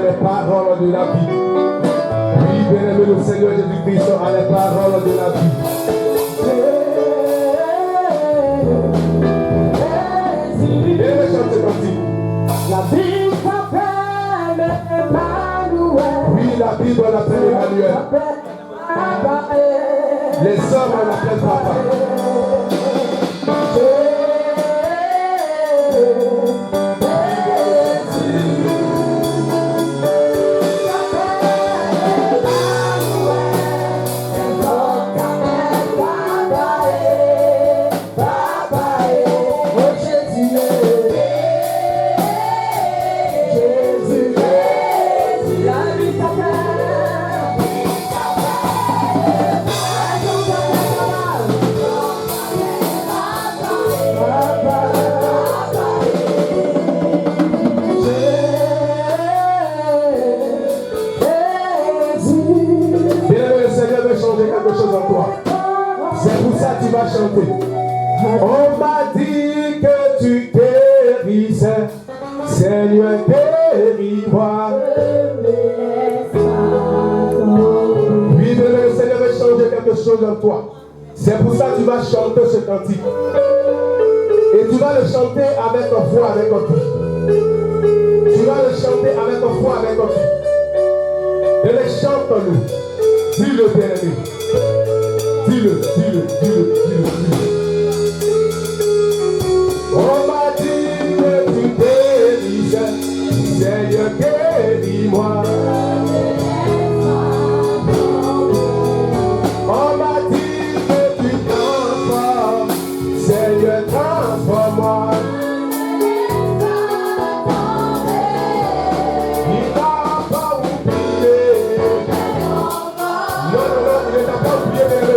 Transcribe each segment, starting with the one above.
les paroles de la vie. Oui, bien-aimé, le Seigneur Jésus-Christ a les paroles de la vie. Bien-aimé, chante ce cantique. La Bible s'appelle Emmanuel. Oui, la Bible l'appelle Emmanuel. Les hommes l'appellent Papa. Tu vas chanter. On m'a dit que tu guérissais, Seigneur, guéris-moi. Oui, le Seigneur veut changer quelque chose en toi. C'est pour ça que tu vas chanter ce cantique. Et tu vas le chanter avec ta foi, avec ton cœur. Tu vas le chanter avec ta foi, avec ton cœur. Et le chante-nous. Dis-le, bien-aimé. Dis-le, dis-le, dis-le, dis-le, dis-le. On m'a dit que tu guérissais, Seigneur, guéris-moi. On m'a dit que tu transformes, Seigneur, transforme-moi. Il t'a pas oublié. Non, non, non, il ne t'a pas oublié, bébé.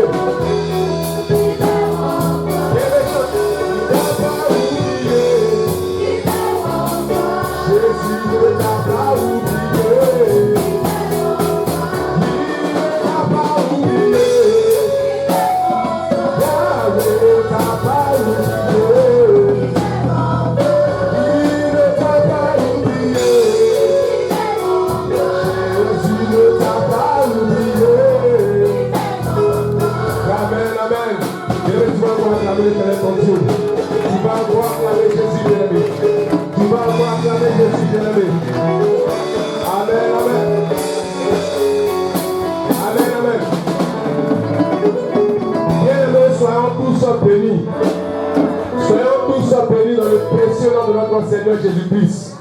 De notre Seigneur Jésus-Christ.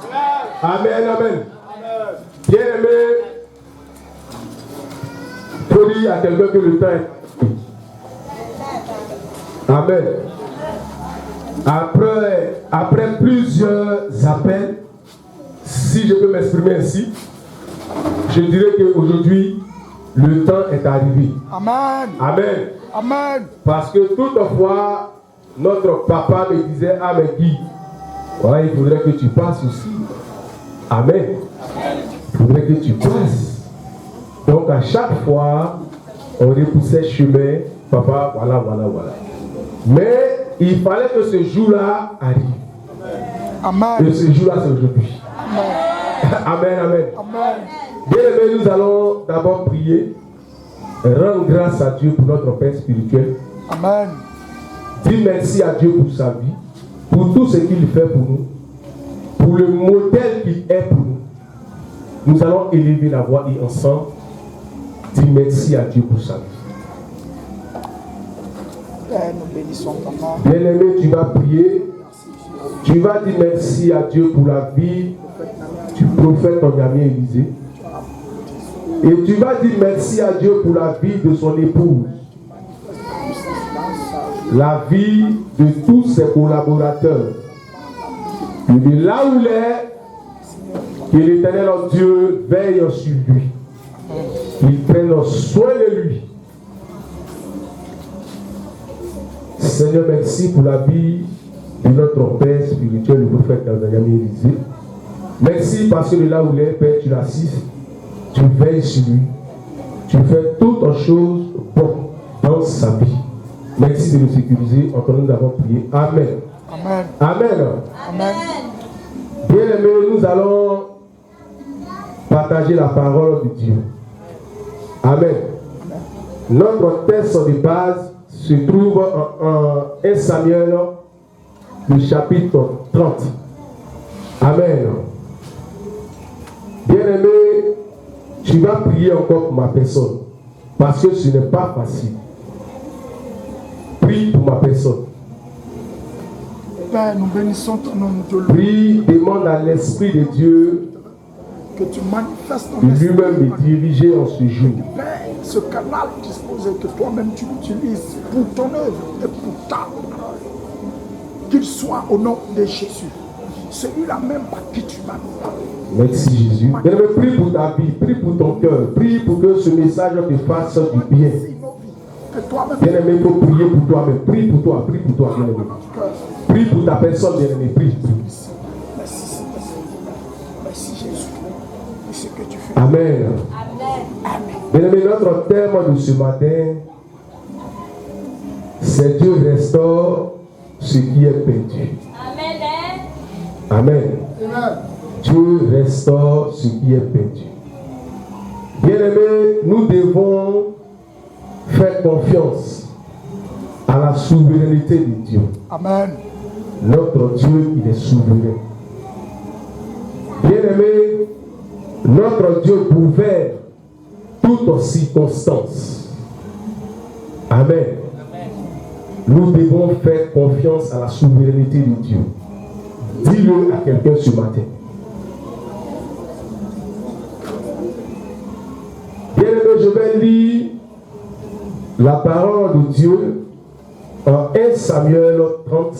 Amen, amen. Bien-aimé, il faut dire à quelqu'un que le temps est. Amen. Après plusieurs appels, si je peux m'exprimer ainsi, je dirais qu'aujourd'hui, le temps est arrivé. Amen. Amen. Amen. Parce que toutefois, notre papa me disait, ah mais Guy, ouais, il faudrait que tu passes aussi. Amen. Il faudrait que tu passes. Donc à chaque fois, on repoussait chemin. Papa, voilà. Mais il fallait que ce jour-là arrive. Amen. Et ce jour-là, c'est aujourd'hui. Amen, amen. Bien aimé, nous allons d'abord prier. Rendre grâce à Dieu pour notre Père spirituel. Amen. Dis merci à Dieu pour sa vie, pour tout ce qu'il fait pour nous, pour le modèle qu'il est pour nous. Nous allons élever la voix et ensemble dire merci à Dieu pour sa vie. Père, nous bénissons ton nom. Bien-aimé, tu vas prier. Tu vas dire merci à Dieu pour la vie du prophète ton ami Élisée. Et tu vas dire merci à Dieu pour la vie de son épouse. La vie de tous ses collaborateurs. Et de là où il est, que l'Éternel Dieu veille sur lui. Il prenne soin de lui. Seigneur, merci pour la vie de notre Père spirituel, le prophète Daniel Élisée. Merci parce que de là où il est, Père, tu l'assistes, tu veilles sur lui. Tu fais toutes choses bonnes dans sa vie. Merci de nous sécuriser. Encore nous avons prié. Amen. Amen. Amen. Amen. Bien aimés, nous allons partager la parole de Dieu. Amen. Notre texte de base se trouve en 1 Samuel, le chapitre 30. Amen. Bien-aimé, tu vas prier encore pour ma personne, parce que ce n'est pas facile. Prie pour ma personne. Père, nous bénissons ton nom, nous te louons. Prie, demande à l'Esprit de Dieu Que tu manifestes ton de esprit. lui-même me diriger en ce jour. Père, ce canal disposé que toi-même tu l'utilises pour ton œuvre et pour ta parole. Qu'il soit au nom de Jésus. Celui-là même par qui tu m'as parlé. Merci Jésus. Bien-aimé, prie pour ta vie, prie pour ton cœur, prie pour que ce message te fasse du bien. Que toi-même Bien-aimé, il faut prier pour toi-même. Prie pour toi, bien-aimé. Prie pour ta personne, bien-aimé. Prie. Merci, merci Jésus. Et ce que tu fais. Amen. Amen. Bien-aimé, notre thème de ce matin, c'est Dieu restaure ce qui est perdu. Amen. Dieu restaure ce qui est perdu. Bien-aimé, nous devons faire confiance à la souveraineté de Dieu. Amen. Notre Dieu, il est souverain. Bien-aimé, notre Dieu pouvait toutes circonstances. Amen. Nous devons faire confiance à la souveraineté de Dieu. Dis-le à quelqu'un ce matin. Bien-aimé, je vais lire la parole de Dieu en 1 Samuel 30.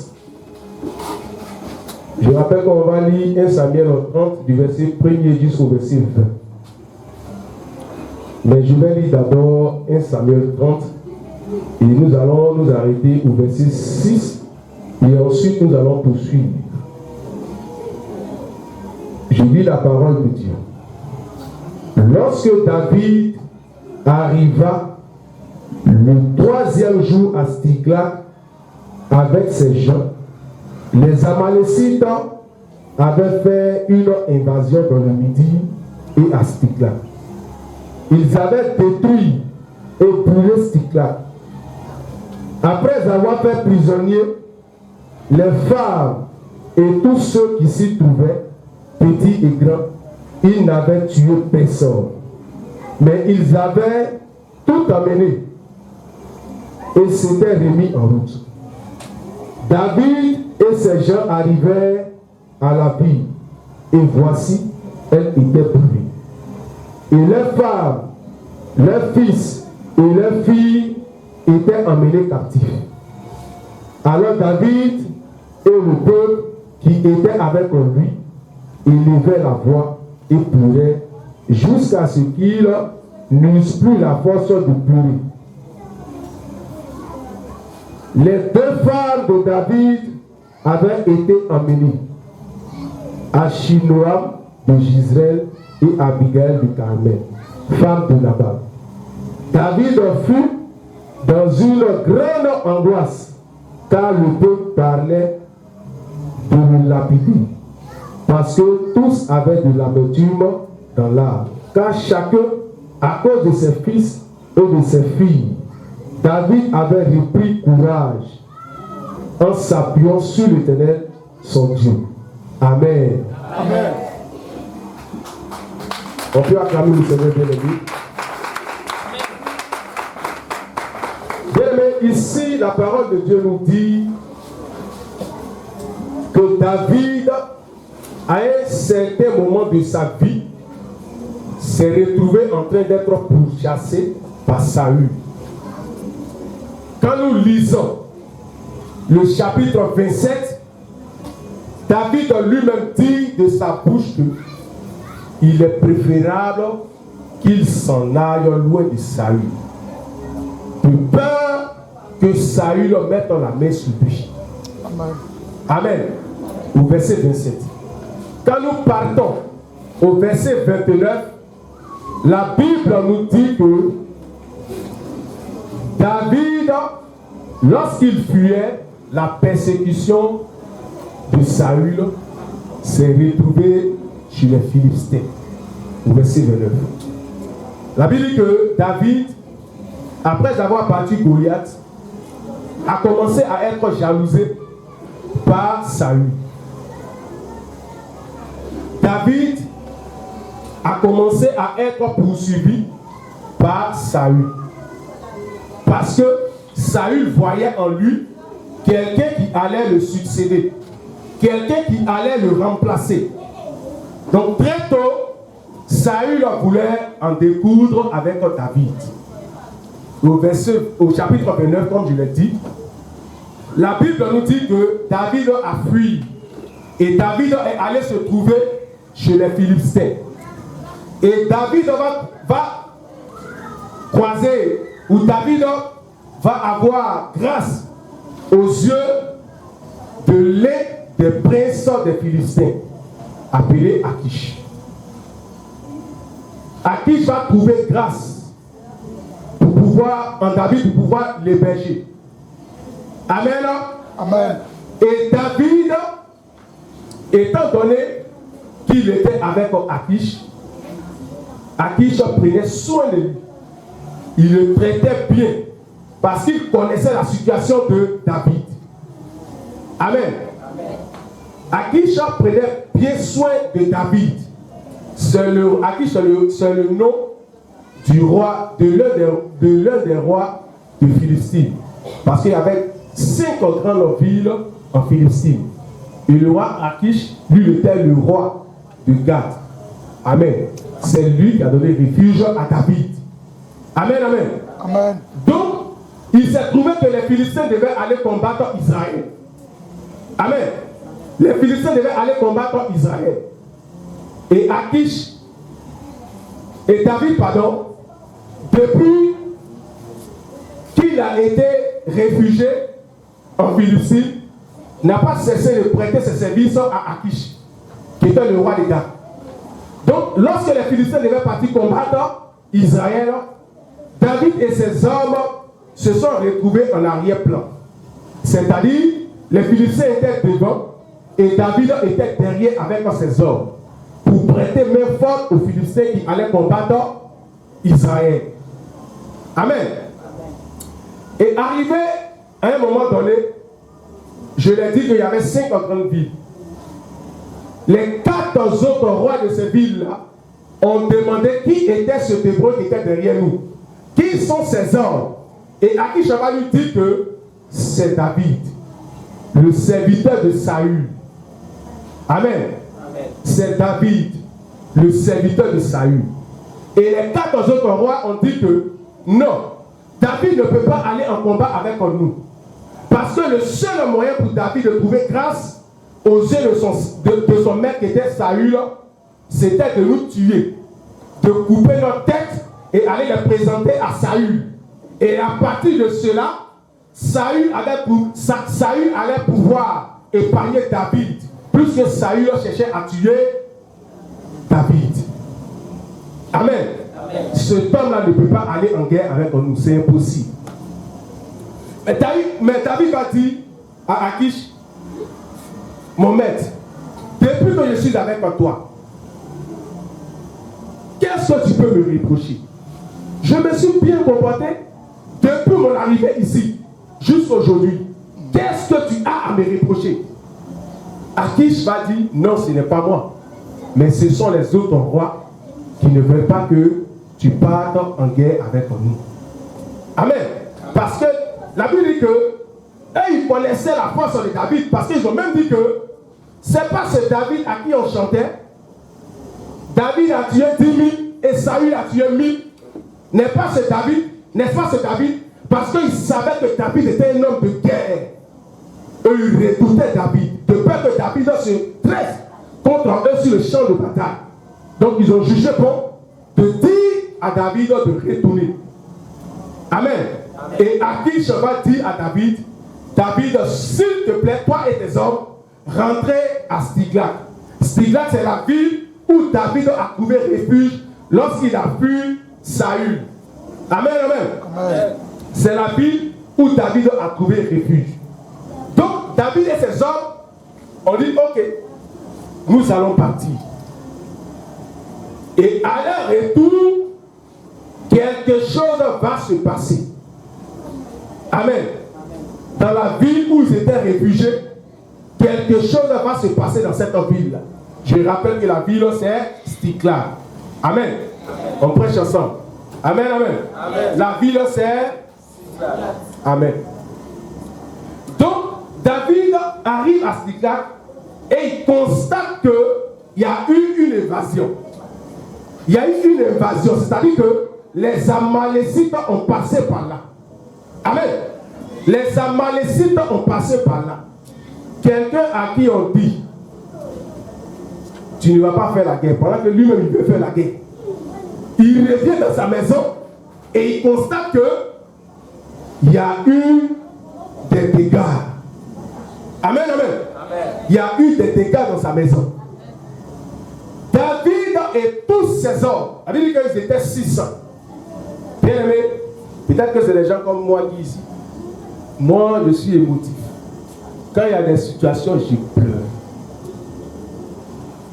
Je rappelle qu'on va lire 1 Samuel 30 du verset 1er jusqu'au verset 20. Mais je vais lire d'abord 1 Samuel 30 et nous allons nous arrêter au verset 6 et ensuite nous allons poursuivre. Je lis la parole de Dieu. Lorsque David arriva le 3e jour à Stiglag avec ses gens, les Amalécites avaient fait une invasion dans le Midi et à Stiglag. Ils avaient détruit et brûlé Stiglag. Après avoir fait prisonnier les femmes et tous ceux qui s'y trouvaient, petits et grands, ils n'avaient tué personne. Mais ils avaient tout amené et s'étaient remis en route. David et ses gens arrivèrent à la ville et voici, elle était brûlée. Et les femmes, les fils et les filles étaient emmenés captifs. Alors David et le peuple qui était avec lui élevaient la voix et pleuraient jusqu'à ce qu'ils n'eussent plus la force de pleurer. Les 2 femmes de David avaient été emmenées, Achinoam de Gisraël et Abigail de Carmel, femme de Nabal. David fut dans une grande angoisse, car le peuple parlait de le lapider, parce que tous avaient de l'amertume dans l'âme, car chacun, à cause de ses fils et de ses filles, David avait repris courage en s'appuyant sur l'Éternel, son Dieu. Amen. Amen. On peut acclamer le Seigneur bien-aimé. Bien-aimé, ici, la parole de Dieu nous dit que David, à un certain moment de sa vie, s'est retrouvé en train d'être pourchassé par Saül. Quand nous lisons le chapitre 27, David lui-même dit de sa bouche qu'il est préférable qu'il s'en aille loin de Saül, de peur que Saül mette la main sur lui. Amen. Amen. Au verset 27. Quand nous partons au verset 29, la Bible nous dit que David, lorsqu'il fuyait la persécution de Saül, s'est retrouvé chez les Philistins. au verset 29. La Bible dit que David, après avoir battu Goliath, a commencé à être jalousé par Saül. David a commencé à être poursuivi par Saül. Parce que Saül voyait en lui quelqu'un qui allait le succéder, quelqu'un qui allait le remplacer. Donc très tôt, Saül voulait en découdre avec David. Au chapitre 29, comme je l'ai dit, la Bible nous dit que David a fui. Et David est allé se trouver chez les Philistins. Et David va croiser, ou David va avoir grâce aux yeux de l'un des princes des Philistins, appelé Akish. Akish va trouver grâce pour pouvoir, en David, pour pouvoir l'héberger. Amen. Amen. Et David, étant donné qu'il était avec Akish, Akish prenait soin de lui. Il le traitait bien parce qu'il connaissait la situation de David. Amen. Akish prenait bien soin de David. Akish, c'est le nom du roi, de l'un des rois de Philistine. Parce qu'il y avait 5 grandes villes en Philistine. Et le roi Akish, lui, était le roi de Gath. Amen. C'est lui qui a donné refuge à David. Amen, amen. Amen. Donc, il s'est trouvé que les Philistins devaient aller combattre Israël. Amen. Les Philistins devaient aller combattre Israël. Et Akish, et David, pardon, depuis qu'il a été réfugié en Philistine, n'a pas cessé de prêter ses services à Akish, qui était le roi des Gath. Donc, lorsque les Philistins devaient partir combattre Israël, David et ses hommes se sont retrouvés en arrière-plan. C'est-à-dire, les Philistins étaient devant et David était derrière avec ses hommes pour prêter main forte aux Philistins qui allaient combattre Israël. Amen. Et arrivé à un moment donné, je l'ai dit qu'il y avait 5 grandes villes. Les 4 autres rois de ces villes-là ont demandé qui était ce témoin qui était derrière nous. Qui sont ces hommes? Et Akish va lui dire que c'est David, le serviteur de Saül. Amen. C'est David, le serviteur de Saül. Et les 4 autres rois ont dit que non, David ne peut pas aller en combat avec nous. Parce que le seul moyen pour David de trouver grâce aux yeux de son maître qui était Saül, c'était de nous tuer, de couper notre tête et aller les présenter à Saül. Et à partir de cela, Saül allait pouvoir épargner David, plus que Saül cherchait à tuer David. Amen. Amen. Cet homme-là ne peut pas aller en guerre avec nous, c'est impossible. Mais David va dire à Akish, mon maître, depuis que je suis avec toi, qu'est-ce que tu peux me reprocher? Je me suis bien comporté depuis mon arrivée ici, jusqu'à aujourd'hui. Qu'est-ce que tu as à me reprocher? Akish va dire, non, ce n'est pas moi, mais ce sont les autres rois qui ne veulent pas que tu partes en guerre avec nous. Amen. Parce que la Bible dit que eux, ils connaissaient la force de David, parce qu'ils ont même dit que c'est pas ce David à qui on chantait. David a tué 10 000 et Saül a tué 1000. N'est pas ce David, n'est pas ce David, parce qu'ils savaient que David était un homme de guerre. Eux, ils redoutaient David, de peur que David se tresse contre eux sur le champ de bataille. Donc ils ont jugé bon de dire à David de retourner. Amen. Amen. Et Akish va dire à David, David, s'il te plaît, toi et tes hommes, rentrez à Stiglag. Stiglag, c'est la ville où David a trouvé refuge lorsqu'il a fui Saül. Amen, amen. Amen. C'est la ville où David a trouvé refuge. Donc, David et ses hommes ont dit, ok, nous allons partir. Et à leur retour, quelque chose va se passer. Amen. Dans la ville où ils étaient réfugiés, quelque chose va se passer dans cette ville-là. Je rappelle que la ville, c'est Stiklag. Amen. On prêche ensemble. Amen, amen. La ville, c'est Stiklag. Amen. Donc, David arrive à Stiklag et il constate qu'il y a eu une évasion. Il y a eu une invasion, c'est-à-dire que les Amalécites ont passé par là. Amen. Les Amalécites ont passé par là. Quelqu'un à qui on dit, tu ne vas pas faire la guerre, pendant que lui-même il veut faire la guerre. Il revient dans sa maison et il constate qu'il y a eu des dégâts. Amen, amen. Il y a eu des dégâts dans sa maison. David et tous ses hommes, on dit qu'ils étaient 600. Bien aimé, peut-être que c'est des gens comme moi qui ici. Moi, je suis émotif. Quand il y a des situations, je pleure.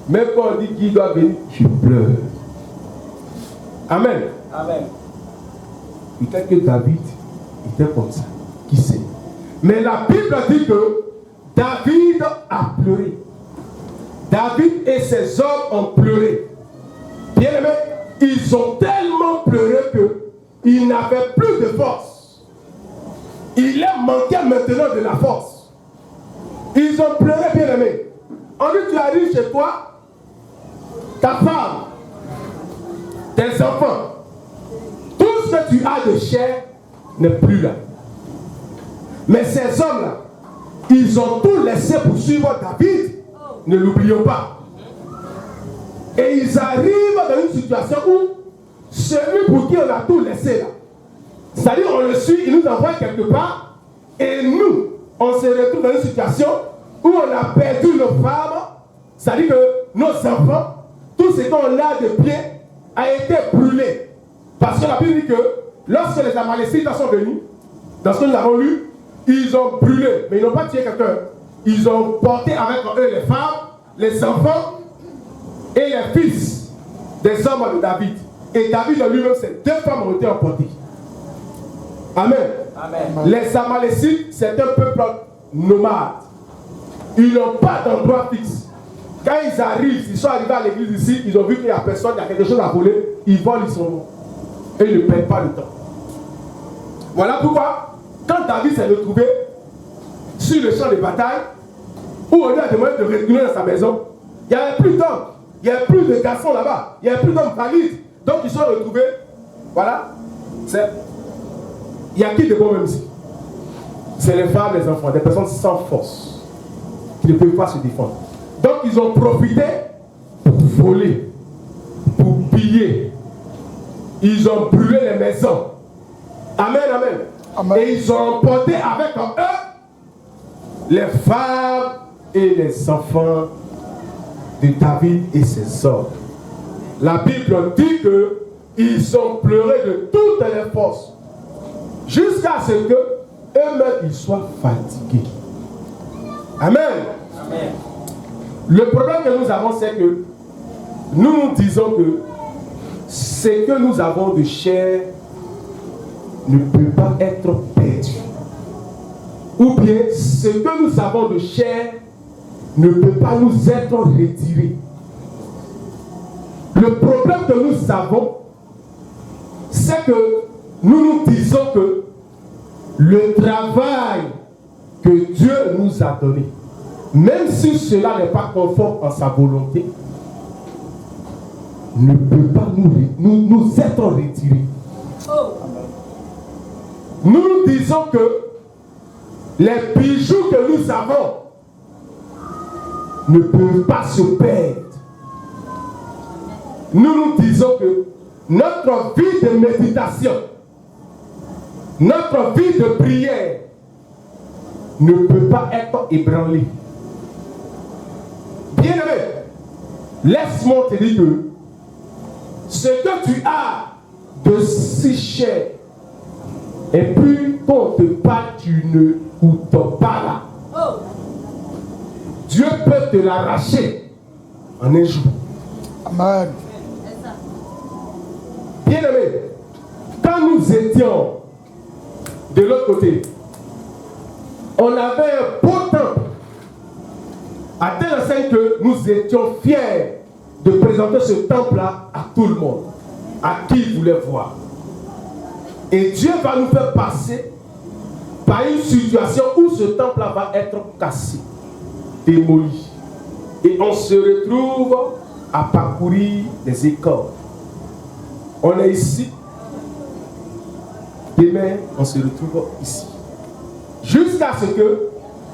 Même quand on dit qu'il doit venir, je pleure. Amen. Amen. Peut-être que David était comme ça. Qui sait? Mais la Bible dit que David a pleuré. David et ses hommes ont pleuré. Bien aimé, ils ont tellement pleuré qu'ils n'avaient plus de force. Il leur manquait maintenant de la force. Ils ont pleuré, bien aimé. On dit, tu arrives chez toi, ta femme, tes enfants, tout ce que tu as de chair n'est plus là. Mais ces hommes-là, ils ont tout laissé pour suivre David. Ne l'oublions pas. Et ils arrivent dans une situation où celui pour qui on a tout laissé là, c'est-à-dire on le suit, il nous envoie quelque part, et nous, on se retrouve dans une situation où on a perdu nos femmes, c'est-à-dire que nos enfants, tout ce qu'on a de pied a été brûlé. Parce que la Bible dit que lorsque les Amalécites sont venus, dans ce que nous avons lu, ils ont brûlé, mais ils n'ont pas tué quelqu'un. Ils ont porté avec eux les femmes, les enfants et les fils des hommes de David. Et David lui-même, ces 2 femmes ont été emportées. Amen. Amen. Les Amalécites, c'est un peuple nomade. Ils n'ont pas d'endroit fixe. Quand ils arrivent, ils sont arrivés à l'église ici, ils ont vu qu'il n'y a personne, il y a quelque chose à voler, ils volent, ils sont morts. Et ils ne perdent pas le temps. Voilà pourquoi, quand David s'est retrouvé sur le champ de bataille, où on lui a demandé de retourner dans sa maison, il n'y avait plus d'hommes, il n'y avait plus de garçons là-bas, il n'y avait plus d'hommes valides. Donc ils sont retrouvés, voilà, il y a qui de bon même ici? C'est les femmes, les enfants, des personnes sans force, qui ne peuvent pas se défendre. Donc ils ont profité pour voler, pour piller. Ils ont brûlé les maisons. Amen, amen. Amen. Et ils ont emporté avec eux les femmes et les enfants de David et ses hommes. La Bible dit qu'ils ont pleuré de toutes les forces jusqu'à ce que eux-mêmes ils soient fatigués. Amen. Amen. Le problème que nous avons, c'est que nous disons que ce que nous avons de chair ne peut pas être perdu. Ou bien ce que nous avons de chair ne peut pas nous être retiré. Le problème que nous avons, c'est que nous disons que le travail que Dieu nous a donné, même si cela n'est pas conforme à sa volonté, ne peut pas nous être retiré. Nous disons que les bijoux que nous avons ne peuvent pas se perdre. Nous disons que notre vie de méditation, notre vie de prière ne peut pas être ébranlée. Bien-aimé, laisse-moi te dire que ce que tu as de si cher, et puis quand on te parle, tu ne coûtes pas là. Oh. Dieu peut te l'arracher en un jour. Amen. Bien-aimés, quand nous étions de l'autre côté, on avait un beau temple, à tel enseigne que nous étions fiers de présenter ce temple-là à tout le monde, à qui il voulait voir. Et Dieu va nous faire passer par une situation où ce temple-là va être cassé, démoli. Et on se retrouve à parcourir les écoles. On est ici. Demain, on se retrouve ici. Jusqu'à ce que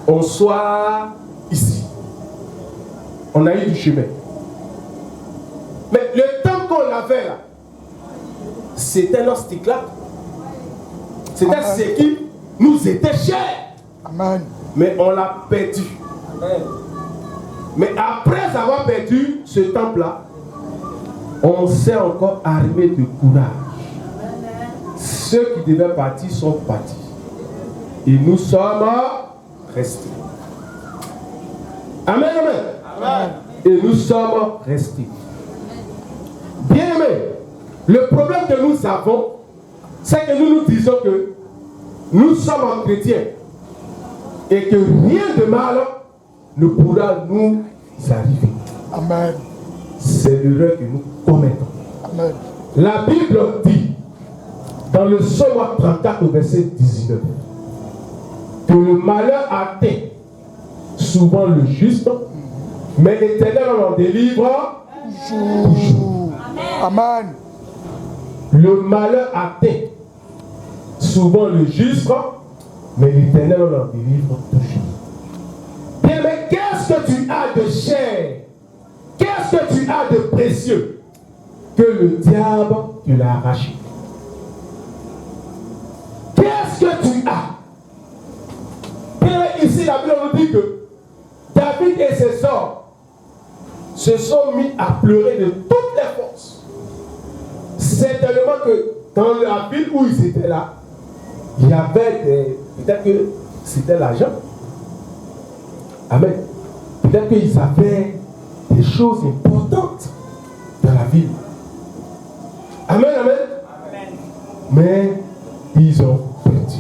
on soit ici. On a eu du chemin. Mais le temps qu'on avait là, c'était notre stick-là. C'était ce qui nous était cher. Amen. Mais on l'a perdu. Amen. Mais après avoir perdu ce temple-là, on s'est encore armé de courage. Ceux qui devaient partir sont partis. Et nous sommes restés. Amen, amen. Amen. Et nous sommes restés. Bien aimés, le problème que nous avons, c'est que nous nous disons que nous sommes chrétiens et que rien de mal ne pourra nous arriver. Amen. C'est l'erreur que nous commettons. Amen. La Bible dit, dans le Psaume 34 au verset 19, que le malheur atteint souvent le juste, mais l'Éternel en délivre toujours. Amen. Le malheur atteint souvent le juste, mais l'Éternel en délivre toujours. Bien, mais qu'est-ce que tu as de cher? Qu'est-ce que tu as de précieux que le diable te l'a arraché? Qu'est-ce que tu as? Bien, ici, la Bible nous dit que David et ses hommes se sont mis à pleurer de toutes les forces. C'est tellement que dans la ville où ils étaient là, il y avait des... Peut-être que c'était l'argent. Amen. Peut-être qu'ils avaient des choses importantes dans la ville. Amen, amen. Amen. Mais ils ont perdu.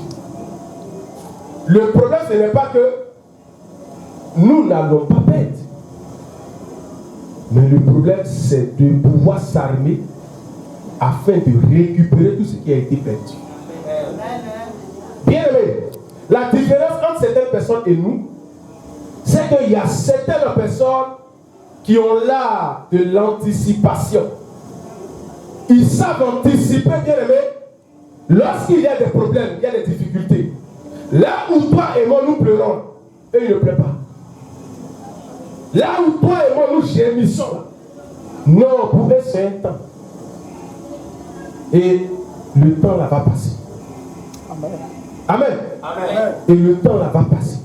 Le problème, ce n'est pas que nous n'allons pas perdre. Mais le problème, c'est de pouvoir s'armer afin de récupérer tout ce qui a été perdu. Bien aimé, la différence entre certaines personnes et nous, c'est qu'il y a certaines personnes qui ont l'art de l'anticipation. Ils savent anticiper, bien aimé, lorsqu'il y a des problèmes, il y a des difficultés. Là où toi et moi nous pleurons, eux ils ne pleurent pas. Là où toi et moi nous gémissons, non, pour eux c'est un temps. Et le temps là va passer. Amen. Amen. Amen. Et le temps là va passer.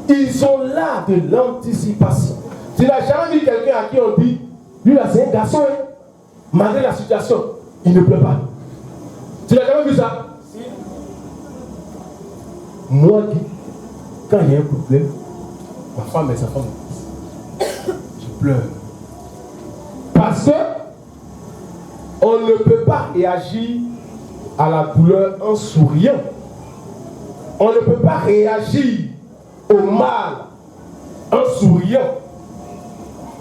Ils ont là de l'anticipation. Tu n'as jamais vu quelqu'un à qui on dit, lui là c'est un garçon, hein? Malgré la situation, il ne pleure pas. Tu n'as jamais vu ça? Si. Moi, quand il y a un problème, ma femme et sa femme, je pleure. Parce que on ne peut pas réagir à la douleur en souriant. On ne peut pas réagir au mal en souriant.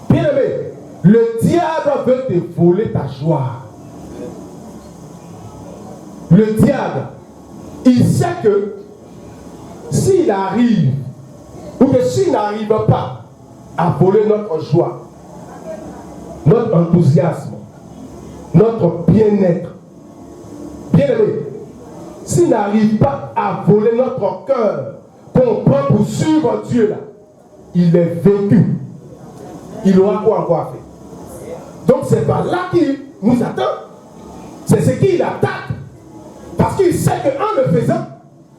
Bien aimé, le diable veut te voler ta joie. Le diable, il sait que s'il arrive, ou que s'il n'arrive pas à voler notre joie, notre enthousiasme, notre bien-être, bien aimé, s'il n'arrive pas à voler notre cœur, qu'on prend pour suivre Dieu là, il est vaincu. Il aura quoi encore à faire? Donc c'est par là qu'il nous attend. C'est ce qu'il attaque. Parce qu'il sait qu'en le faisant,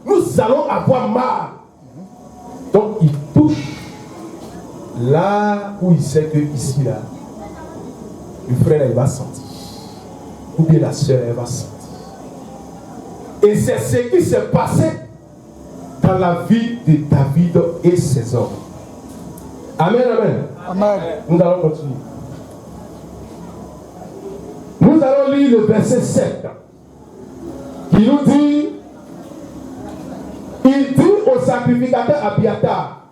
nous allons avoir mal. Donc il touche là où il sait que ici là, le frère il va sentir. Ou bien la soeur elle va sentir. Et c'est ce qui s'est passé dans la vie de David et ses hommes. Amen, amen. Amen. Nous allons continuer. Nous allons lire le verset 7 qui nous dit, il dit au sacrificateur Abiatar,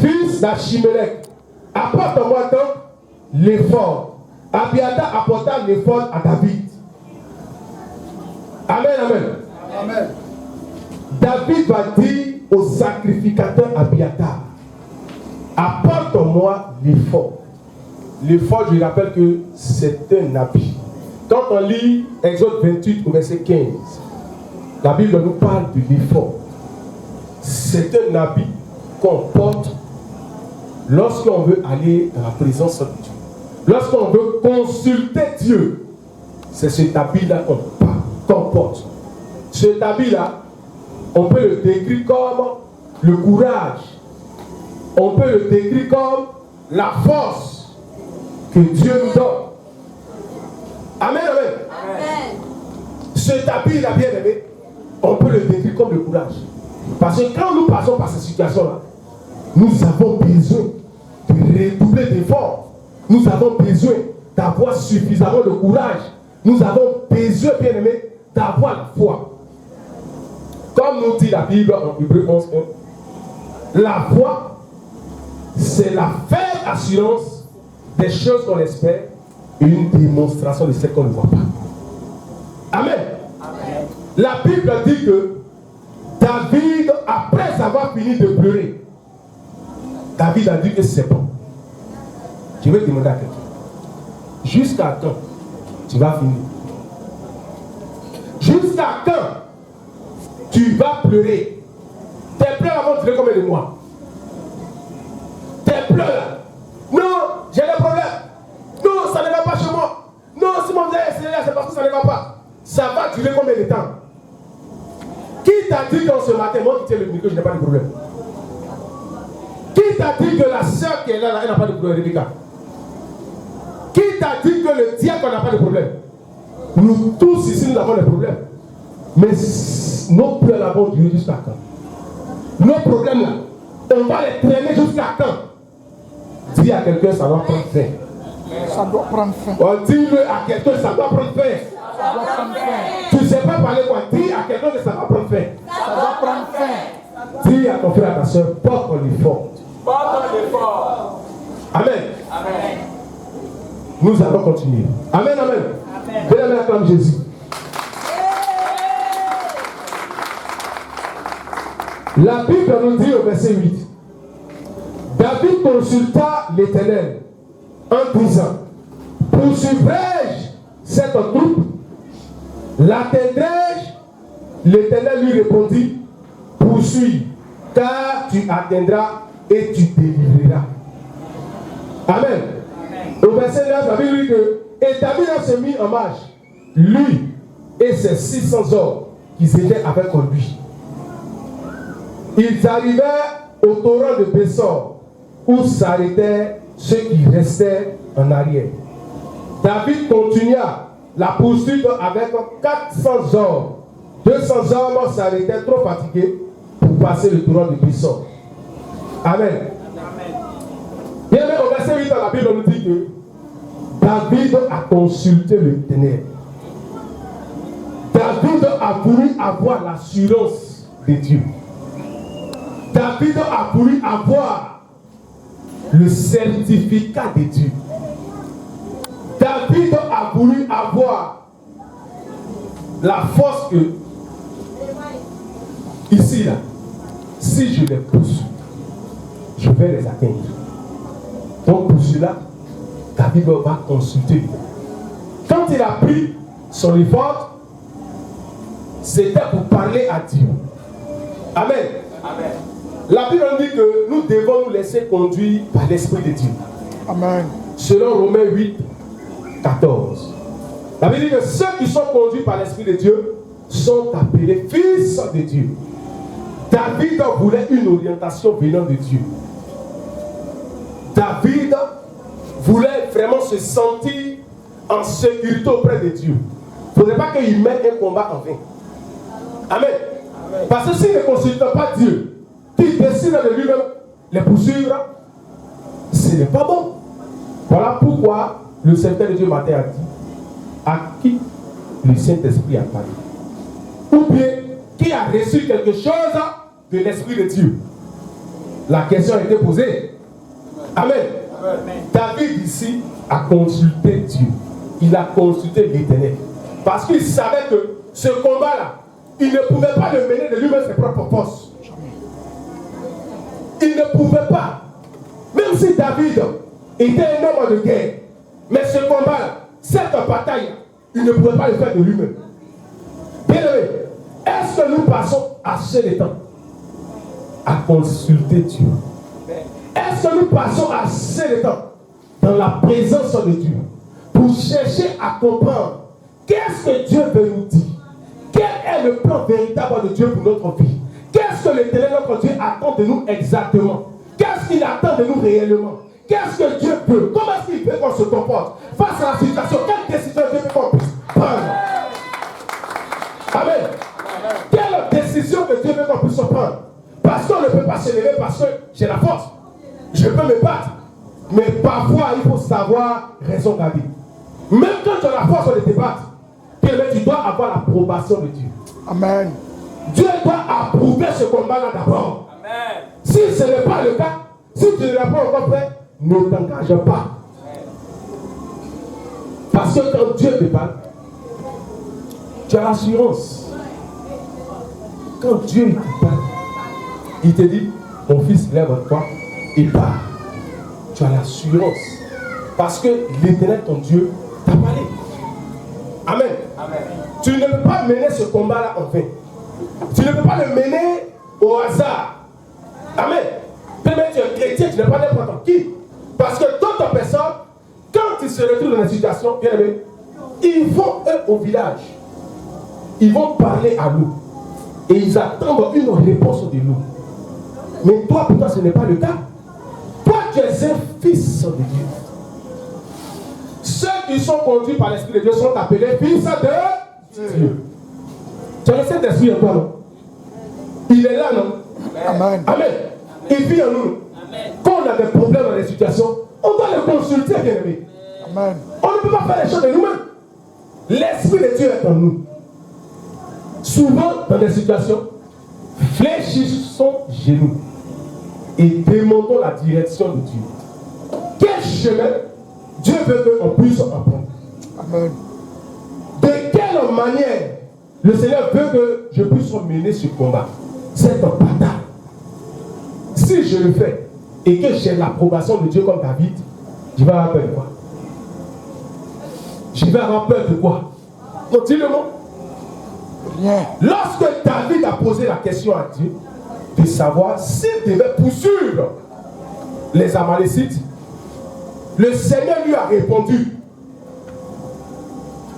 fils d'Achimélec, apporte-moi donc l'éphod. Abiatar apporta l'éphod à David. Amen, amen. Amen. David va dire au sacrificateur Abiatar, apporte-moi l'éphod. L'éphod, je rappelle que c'est un habit. Quand on lit Exode 28 au verset 15, la Bible nous parle de l'éphod. C'est un habit qu'on porte lorsqu'on veut aller dans la présence de Dieu. Lorsqu'on veut consulter Dieu, c'est cet habit-là qu'on porte. Cet habit-là, on peut le décrire comme le courage. On peut le décrire comme la force que Dieu nous donne. Amen, amen. Amen. Cet habit-là, bien aimé, on peut le décrire comme le courage. Parce que quand nous passons par cette situation-là, nous avons besoin de redoubler d'efforts. Nous avons besoin d'avoir suffisamment de courage. Nous avons besoin, bien aimé, d'avoir la foi. Comme nous dit la Bible en Hébreux 11:1, la foi, c'est la ferme assurance des choses qu'on espère et une démonstration de ce qu'on ne voit pas. Amen. Amen. La Bible dit que David, après avoir fini de pleurer, David a dit que c'est bon. Je vais demander à quelqu'un, jusqu'à quand tu vas finir? Jusqu'à quand tu vas pleurer? Tes pleurs vont durer combien de mois? Tes pleurs, non, j'ai des problèmes. Non, ça ne va pas chez moi. Non, si mon frère est là, c'est parce que ça ne va pas. Ça va durer combien de temps? Qui t'a dit que ce matin, moi qui tiens le micro, je n'ai pas de problème? Qui t'a dit que la soeur qui est là, elle n'a pas de problème, Rebecca? Qui t'a dit que le diable n'a pas de problème? Nous tous ici, nous avons des problèmes. Mais nos pleurs là vont durer jusqu'à quand? Nos problèmes là, on va les traîner jusqu'à quand? Dis à quelqu'un, ça va prendre fin. Ça doit prendre fin. Oh, dis-le à quelqu'un, ça doit prendre fin. Ça doit prendre fin. Tu ne sais pas parler quoi? Dis à quelqu'un que ça va prendre fin. Ça doit prendre fin. Dis à ton frère, à ta soeur, porte l'effort. Porte l'effort. Amen. Amen. Nous allons continuer. Amen, amen. Venez acclamer Jésus. La Bible nous dit au verset 8, David consulta l'Éternel en disant, poursuivrai-je cette troupe? L'atteindrai-je? L'Éternel lui répondit, poursuis, car tu atteindras et tu délivreras. Amen. Au verset 9, la Bible dit que, et David a se mis en marche, lui et ses 600 hommes qui étaient avec lui. Ils arrivèrent au torrent de Bessor, où s'arrêtaient ceux qui restaient en arrière. David continua la poursuite avec 400 hommes. 200 hommes s'arrêtaient trop fatigués pour passer le torrent de Bessor. Amen. Bien, mais au verset 8, la Bible nous dit que David a consulté l'Éternel. David a voulu avoir l'assurance de Dieu. David a voulu avoir le certificat de Dieu. David a voulu avoir la force que, ici là, si je les pousse, je vais les atteindre. Donc pour cela, David va consulter. Quand il a pris son effort, c'était pour parler à Dieu. Amen. Amen. La Bible dit que nous devons nous laisser conduire par l'Esprit de Dieu. Amen. Selon Romains 8, 14. La Bible dit que ceux qui sont conduits par l'Esprit de Dieu sont appelés fils de Dieu. David voulait une orientation venant de Dieu. David voulait vraiment se sentir en sécurité auprès de Dieu. Il ne faudrait pas qu'il mette un combat en vain. Amen. Amen. Parce que s'il ne consulte pas Dieu, qu'il décide de lui-même les poursuivre, ce n'est pas bon. Voilà pourquoi le serviteur de Dieu matin a dit, à qui le Saint-Esprit a parlé. Ou bien, qui a reçu quelque chose de l'Esprit de Dieu. La question a été posée. Amen. David ici a consulté Dieu. Il a consulté l'Éternel. Parce qu'il savait que ce combat-là, il ne pouvait pas le mener de lui-même ses propres forces. Il ne pouvait pas. Même si David était un homme de guerre, mais ce combat-là, cette bataille, il ne pouvait pas le faire de lui-même. Bien aimé, est-ce que nous passons assez de temps à consulter Dieu? Est-ce que nous passons assez de temps dans la présence de Dieu pour chercher à comprendre qu'est-ce que Dieu veut nous dire? Quel est le plan véritable de Dieu pour notre vie? Qu'est-ce que l'Éternel notre Dieu attend de nous exactement? Qu'est-ce qu'il attend de nous réellement? Qu'est-ce que Dieu veut? Comment est-ce qu'il veut qu'on se comporte face à la situation? Quelle décision Dieu veut qu'on puisse prendre? Amen. Quelle décision que Dieu veut qu'on puisse prendre? Parce qu'on ne peut pas se lever parce que j'ai la force. Je peux me battre. Mais parfois, il faut savoir raison garder. Même quand tu as la force de te battre, tu dois avoir l'approbation de Dieu. Amen. Dieu doit approuver ce combat-là d'abord. Amen. Si ce n'est pas le cas, si tu ne l'as pas encore fait, ne t'engage pas. Parce que quand Dieu te parle, tu as l'assurance. Quand Dieu te parle, il te dit, mon fils, lève-toi et pars. Tu as l'assurance. Parce que l'Éternel, ton Dieu, t'a parlé. Amen. Amen. Tu ne peux pas mener ce combat-là en vain. Tu ne peux pas le mener au hasard. Amen. Peut-être tu es chrétien, tu n'es pas n'importe qui. Parce que d'autres personnes, quand ils se retrouvent dans une situation, bien aimé, ils vont eux au village. Ils vont parler à l'eau. Et ils attendent une réponse de l'eau. Mais toi, pour toi, ce n'est pas le cas. Toi, tu es un fils de Dieu. Ceux qui sont conduits par l'Esprit de Dieu sont appelés fils de Dieu. Tu as le Saint-Esprit en toi, non? Il est là, non? Amen. Amen. Il vit en nous. Quand on a des problèmes dans les situations, on doit le consulter, bien aimé. Amen. On ne peut pas faire les choses de nous-mêmes. L'Esprit de Dieu est en nous. Souvent, dans des situations, fléchissons genoux et demandons la direction de Dieu. Quel chemin Dieu veut qu'on puisse apprendre? Amen. De quelle manière le Seigneur veut que je puisse mener ce combat, cette bataille? Si je le fais et que j'ai l'approbation de Dieu comme David, je vais avoir peur de quoi? Je vais avoir peur de quoi? Non, dis-le-moi. Rien. Lorsque David a posé la question à Dieu de savoir s'il devait poursuivre les Amalécites, le Seigneur lui a répondu.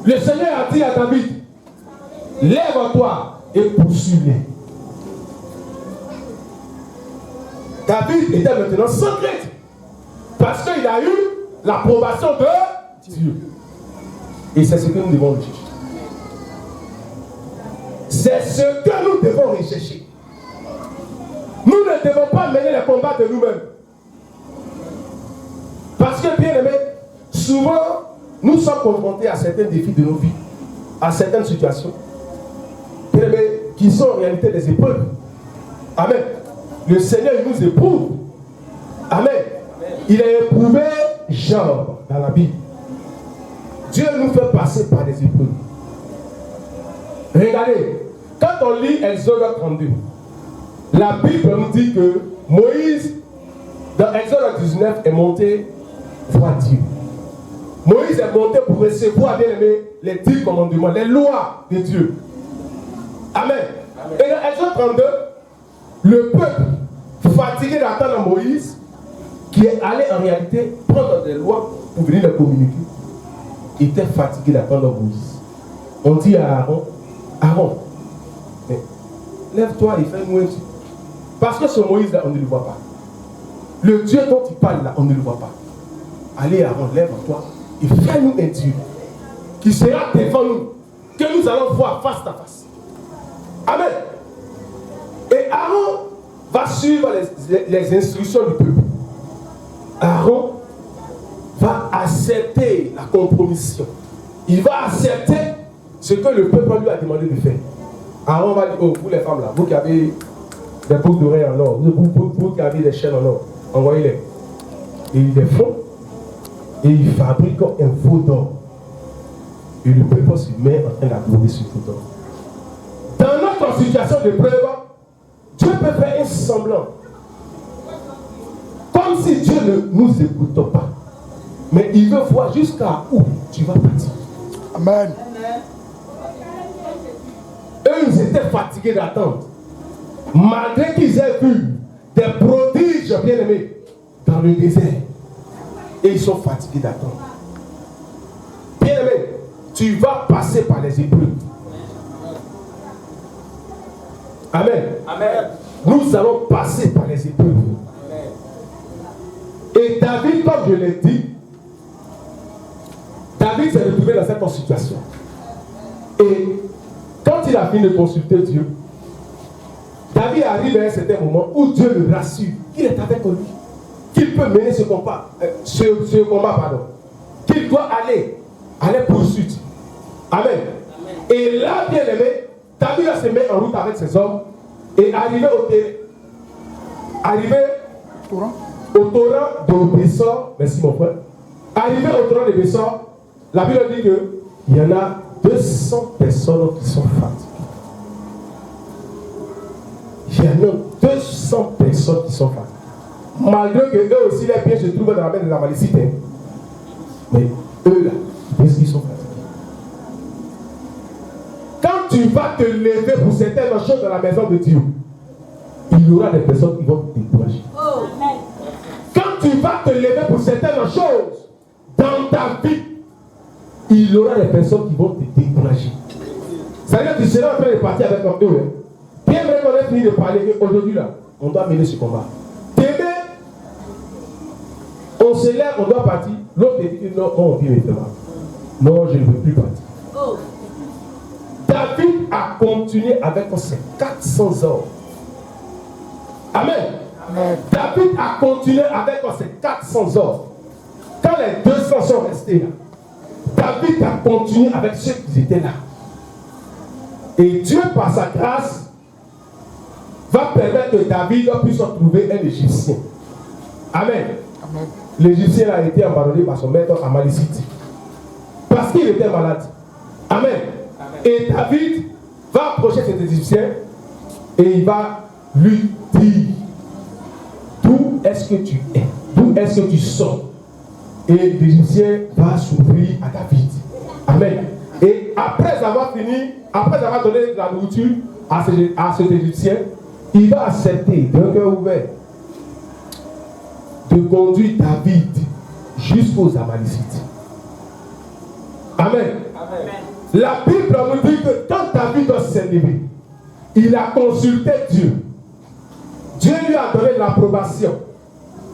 Le Seigneur a dit à David, lève-toi et poursuis-les. David était maintenant sans crainte parce qu'il a eu l'approbation de Dieu. Et c'est ce que nous devons rechercher. C'est ce que nous devons rechercher. Nous ne devons pas mener les combats de nous-mêmes. Parce que, bien aimé, souvent, nous sommes confrontés à certains défis de nos vies, à certaines situations, bien aimé, qui sont en réalité des épreuves. Amen. Le Seigneur nous éprouve. Amen. Il a éprouvé Job dans la Bible. Dieu nous fait passer par des épreuves. Regardez, quand on lit Exode 32, la Bible nous dit que Moïse, dans Exode 19, est monté voir Dieu. Moïse est monté pour recevoir, bien aimé, les 10 commandements, les lois de Dieu. Amen. Amen. Et dans Exode 32, le peuple, fatigué d'attendre Moïse, qui est allé en réalité prendre des lois pour venir les communiquer, était fatigué d'attendre Moïse. On dit à Aaron, Aaron, lève-toi et fais-nous un petit. Parce que ce Moïse-là, on ne le voit pas. Le Dieu dont il parle là, on ne le voit pas. Allez Aaron, lève-toi et fais-nous un Dieu qui sera devant nous, que nous allons voir face à face. Amen. Et Aaron va suivre les instructions du peuple. Aaron va accepter la compromission. il va accepter ce que le peuple lui a demandé de faire. Aaron va dire, oh, vous les femmes là, vous qui avez des boucles d'oreilles en or, vous qui avez des chaînes en or, envoyez-les. Et ils les font, et ils fabriquent un faux d'or. Et le peuple se met en train d'adorer ce faux d'or. Dans notre situation de preuve, Dieu peut faire un semblant. Comme si Dieu ne nous écoute pas. Mais il veut voir jusqu'à où tu vas partir. Amen. Eux, ils étaient fatigués d'attendre. Malgré qu'ils aient vu des prodiges bien-aimés dans le désert. Et ils sont fatigués d'attendre. Bien-aimé, tu vas passer par les épreuves. Amen. Amen. Nous allons passer par les épreuves. Amen. Et David, comme je l'ai dit, David s'est retrouvé dans cette situation. Et quand il a fini de consulter Dieu, David arrive à un certain moment où Dieu le rassure qu'il est avec lui, qu'il peut mener ce combat, qu'il doit aller à la poursuite. Amen. Amen. Et là, bien aimé, David se met en route avec ses hommes et arrivé au torrent de Bessor, merci mon frère, arrivé au torrent de Bessor, la Bible dit qu'il y en a 200 personnes qui sont fatiguées. Il y en a 200 personnes qui sont fatiguées. Malgré que eux aussi, les pieds se trouvent dans la main des Amalécites. Mais eux là, ils sont fatigués. Quand tu vas te lever pour certaines choses dans la maison de Dieu, il y aura des personnes qui vont te décourager. Oh. Quand tu vas te lever pour certaines choses dans ta vie, il y aura des personnes qui vont te décourager. C'est-à-dire que tu seras en train de partir avec eux. Hein. Bien vrai qu'on ait fini de parler qu'aujourd'hui là, on doit mener ce combat. Demain, on se lève, on doit partir. L'autre dit que non, on vit maintenant. Non, je ne veux plus partir. Oh. David a continué avec ses 400 hommes. Amen. Amen. David a continué avec ses 400 hommes. Quand les 200 sont restés là, David a continué avec ceux qui étaient là. Et Dieu, par sa grâce, va permettre que David puisse trouver un Égyptien. Amen. Amen. L'Égyptien a été abandonné par son maître Amalécite. Parce qu'il était malade. Amen. Amen. Et David va approcher cet Égyptien et il va lui dire: d'où est-ce que tu es? D'où est-ce que tu sors? Et l'Égyptien va s'ouvrir à David. Amen. Et après avoir fini, après avoir donné de la nourriture à cet Égyptien, il va accepter d'un cœur ouvert de conduire David jusqu'aux Amalécites. Amen. Amen. La Bible nous dit que quand David s'est levé, il a consulté Dieu. Dieu lui a donné l'approbation.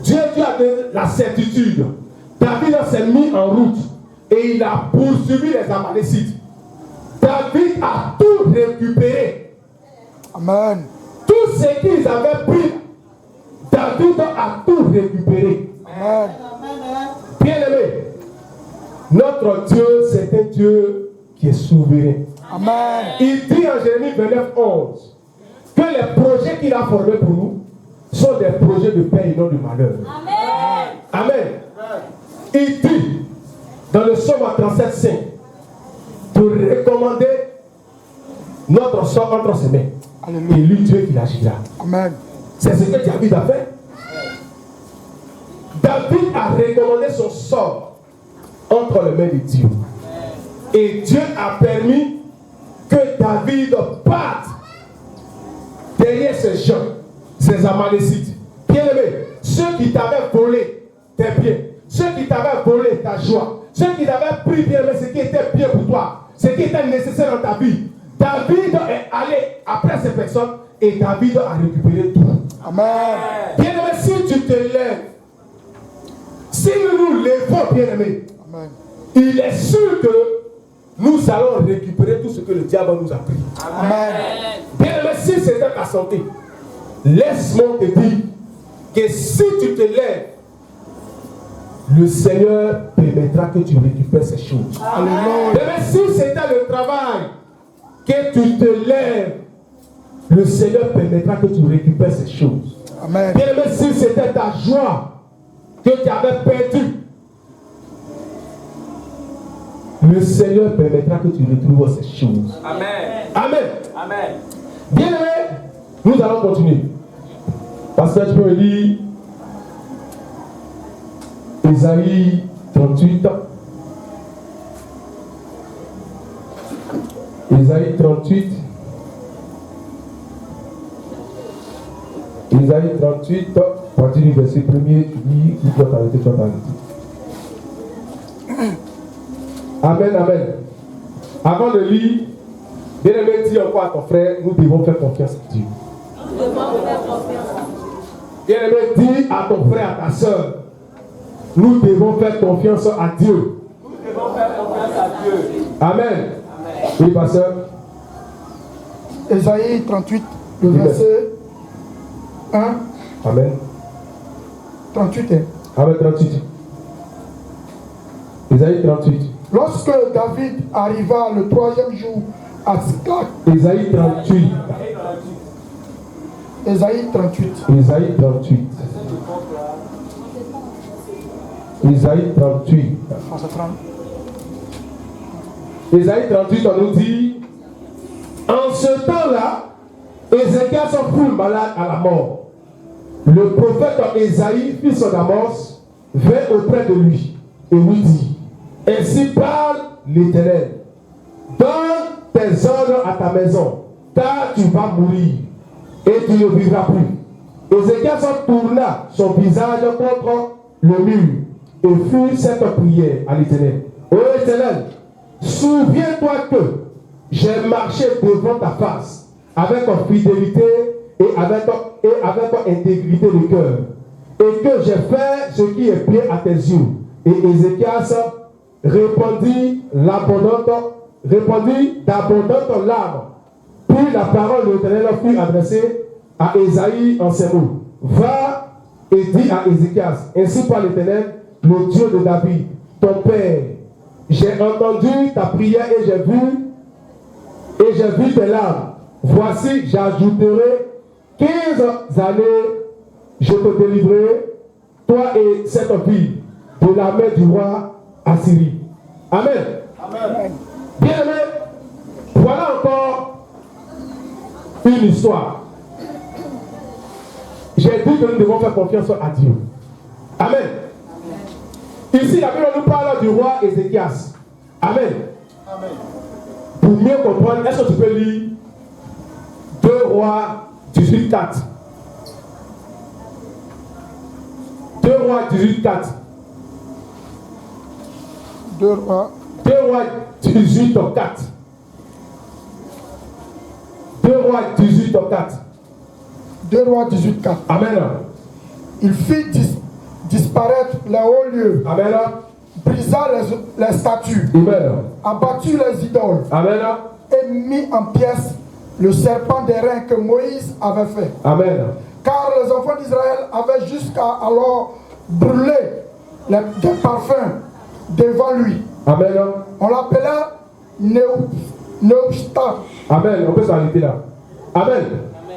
Dieu lui a donné la certitude. David s'est mis en route et il a poursuivi les Amalécites. David a tout récupéré. Amen. Tout ce qu'ils avaient pris, David a tout récupéré. Amen. Bien-aimé, notre Dieu, c'est un Dieu qui est souverain. Amen. Il dit en Jérémie 29:11 que les projets qu'il a formés pour nous sont des projets de paix et non de malheur. Amen. Amen. Il dit dans le psaume 37:5 de recommander notre sort entre ses mains. Alléluia. Et lui, Dieu, qui agira. Amen. C'est ce que David a fait. David a recommandé son sort entre les mains de Dieu. Et Dieu a permis que David parte derrière ces gens, ces Amalécites. Bien-aimés, ceux qui t'avaient volé tes biens, ceux qui t'avaient volé ta joie, ceux qui t'avaient pris bien, mais ce qui était bien pour toi, ce qui était nécessaire dans ta vie, David est allé après ces personnes et David a récupéré tout. Amen. Bien-aimé, si tu te lèves, si nous nous levons, bien-aimé, il est sûr que nous allons récupérer tout ce que le diable nous a pris. Amen. Bien-aimé, si c'est dans ta santé, laisse-moi te dire que si tu te lèves le Seigneur permettra que tu récupères ces choses. Alléluia. Mais si c'était le travail, que tu te lèves, le Seigneur permettra que tu récupères ces choses. Amen. Bien aimé, si c'était ta joie que tu avais perdue, le Seigneur permettra que tu retrouves ces choses. Amen. Amen. Amen. Bien aimé, nous allons continuer. Parce que tu peux lire Ésaïe 38. Ésaïe 38. Ésaïe 38, à partir du verset 1er, tu dis, où tu dois t'arrêter, tu dois t'arrêter. Amen, amen. Avant de lire, bien aimé, dis encore à ton frère, nous devons faire confiance à Dieu. Bien aimé, dis à ton frère, à ta soeur, nous devons faire confiance à Dieu. Nous devons faire confiance à Dieu. Amen. Amen. Oui, pasteur. Ésaïe 38, le verset 1. Amen. 38. Hein. Amen, 38. Ésaïe 38. Lorsque David arriva le 3e jour à Tsiklag, Ésaïe 38. Ésaïe 38. Ésaïe 38. Ésaïe 38. Ésaïe 38, on nous dit, en ce temps-là, Ézéchias fut malade à la mort. Le prophète Ésaïe, fils d'Amos, vint auprès de lui et lui dit, ainsi parle l'Éternel, donne tes ordres à ta maison, car tu vas mourir et tu ne vivras plus. Ézéchias tourna son visage contre le mur et fit cette prière à l'Éternel. Ô Éternel, souviens-toi que j'ai marché devant ta face avec fidélité et avec intégrité de cœur, et que j'ai fait ce qui est bien à tes yeux. Et Ézéchias répondit d'abondantes larmes. Puis la parole de l'Éternel fut adressée à Ésaïe en ces mots. Va et dis à Ézéchias, ainsi par l'Éternel, le Dieu de David, ton père. J'ai entendu ta prière et j'ai vu tes larmes. Voici, j'ajouterai 15 années, je te délivrerai, toi et cette fille, de la main du roi Assyrie. Amen. Amen. Bien aimé, voilà encore une histoire. J'ai dit que nous devons faire confiance à Dieu. Amen. Ici, la Bible nous parle du roi Ézéchias. Amen. Amen. Pour mieux comprendre, est-ce que tu peux lire 2 Rois 18:4? 2 Rois 18:4. 2 Rois 18:4. 2 Rois 18:4. 2 Rois 18:4. Amen. Il fit disparaître les hauts lieux, Amen. brisa les statues, Amen. abattu les idoles Amen. et mis en pièces le serpent d'airain que Moïse avait fait. Amen. Car les enfants d'Israël avaient jusqu'à alors brûlé des parfums devant lui. Amen. On l'appelait Nehushtan. Amen. On peut s'arrêter là. Amen.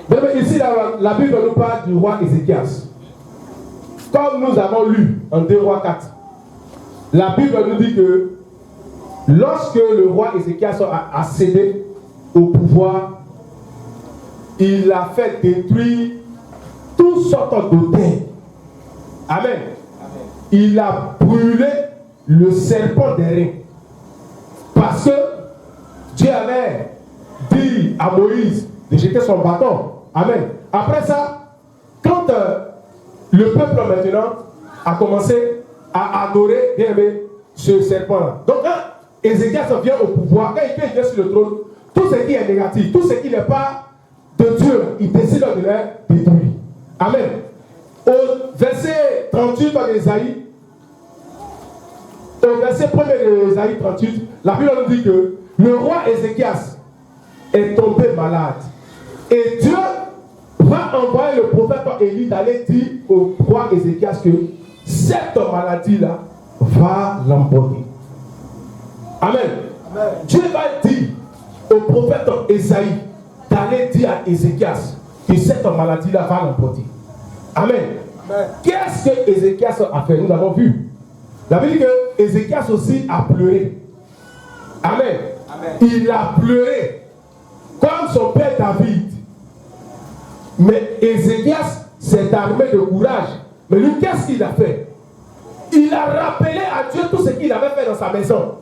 Mais ici, la Bible nous parle du roi Ézéchias. Comme nous avons lu en 2 Rois 4, la Bible nous dit que lorsque le roi Ézéchias a cédé au pouvoir, il a fait détruire toutes sortes d'autels. Amen. Il a brûlé le serpent d'airain. Parce que Dieu avait dit à Moïse de jeter son bâton. Amen. Après ça, quand le peuple maintenant a commencé à adorer, bien aimé, ce serpent-là. Donc quand Ézéchias vient au pouvoir, quand il vient sur le trône, tout ce qui est négatif, tout ce qui n'est pas de Dieu, il décide de les détruire. Amen. Au verset 38 de Ésaïe, au verset 1er de Ésaïe 38, la Bible nous dit que le roi Ézéchias est tombé malade. Et Dieu va envoyer le prophète Élie d'aller dire au roi Ézéchias que cette maladie-là va l'emporter. Amen. Amen. Dieu va dire au prophète Ésaïe d'aller dire à Ézéchias que cette maladie-là va l'emporter. Amen. Amen. Qu'est-ce que Ézéchias a fait? Nous l'avons vu. La Bible dit que Ézéchias aussi a pleuré. Amen. Amen. Il a pleuré comme son père David. Mais Ézéchias s'est armé de courage. Mais lui, qu'est-ce qu'il a fait? Il a rappelé à Dieu tout ce qu'il avait fait dans sa maison.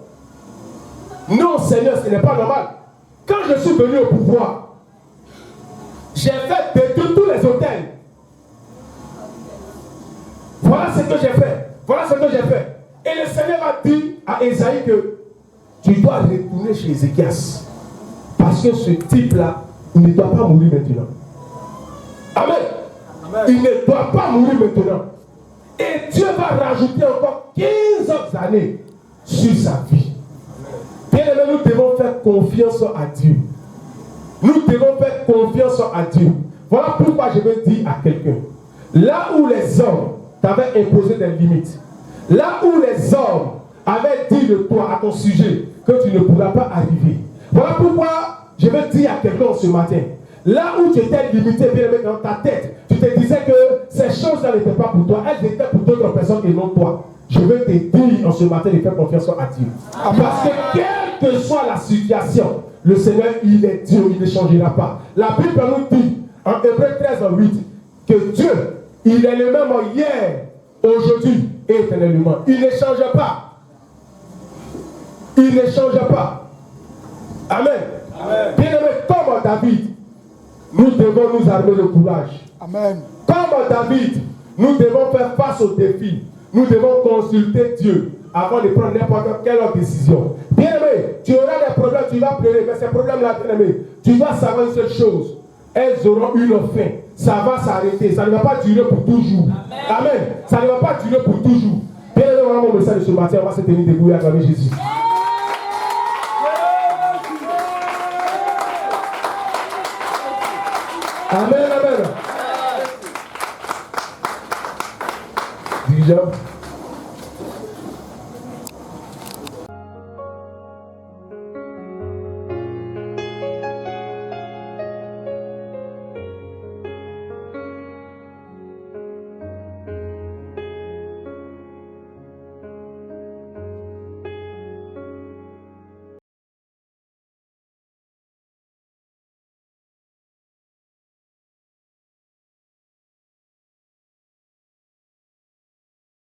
Non, Seigneur, ce n'est pas normal. Quand je suis venu au pouvoir, j'ai fait détruire tous les hôtels. Voilà ce que j'ai fait. Voilà ce que j'ai fait. Et le Seigneur a dit à Ésaïe que tu dois retourner chez Ézéchias. Parce que ce type-là, il ne doit pas mourir maintenant. Amen. Amen. Il ne doit pas mourir maintenant. Et Dieu va rajouter encore 15 autres années sur sa vie. Bien-aimés, nous devons faire confiance à Dieu. Nous devons faire confiance à Dieu. Voilà pourquoi je veux dire à quelqu'un. Là où les hommes t'avaient imposé des limites, là où les hommes avaient dit de toi à ton sujet que tu ne pourras pas arriver. Voilà pourquoi je veux dire à quelqu'un ce matin. Là où tu étais limité, bien aimé, dans ta tête, tu te disais que ces choses-là n'étaient pas pour toi, elles étaient pour d'autres personnes et non toi. Je veux te dire en ce matin de faire confiance à Dieu. Amen. Parce que quelle que soit la situation, le Seigneur, il est Dieu, il ne changera pas. La Bible nous dit, en Hébreux 13:8, que Dieu, il est le même hier, aujourd'hui et éternellement. Il ne change pas. Il ne change pas. Amen. Amen. Bien-aimé, comme David, nous devons nous armer de courage. Amen. Comme David, nous devons faire face aux défis. Nous devons consulter Dieu avant de prendre n'importe quelle autre décision. Bien-aimé, tu auras des problèmes, tu vas pleurer, mais ces problèmes-là, bien-aimé, tu vas savoir une seule chose. Elles auront une fin. Ça va s'arrêter. Ça ne va pas durer pour toujours. Amen. Amen. Ça ne va pas durer pour toujours. Bien-aimé, voilà mon message de ce matin. On va se tenir debout et acclamer Jésus. Amen, amen. Dirigeant.